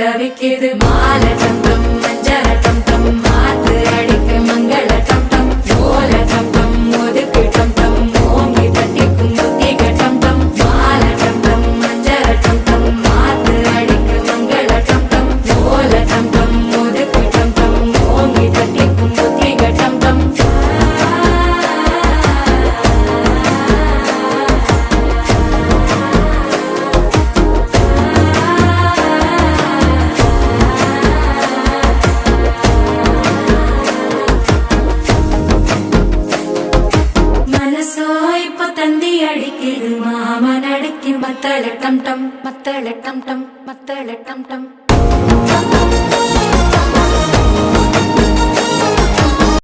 தவிக்குது மாலை டம் டம் மஞ்சள டம் டம் மாத்து அடிக்க மங்கள டம் டம் ஓல டம் டம் ஒதுக்கு டம் டம் ஓங்கி தட்டிக்கும் புத்திக டம் டம் மாலை டம் டம் மஞ்சள டம் டம் மாத்து அடிக்க மங்கள டம் டம் ஓல டம் டம் ஒதுக்கு டம் டம் ஓங்கி தட்டிக்கும் புத்திக டம் டம் தந்தி அடிக்குது மாமன் அடிக்கு மத்தள டம் டம் மத்தள டம் டம் மத்தள டம் டம்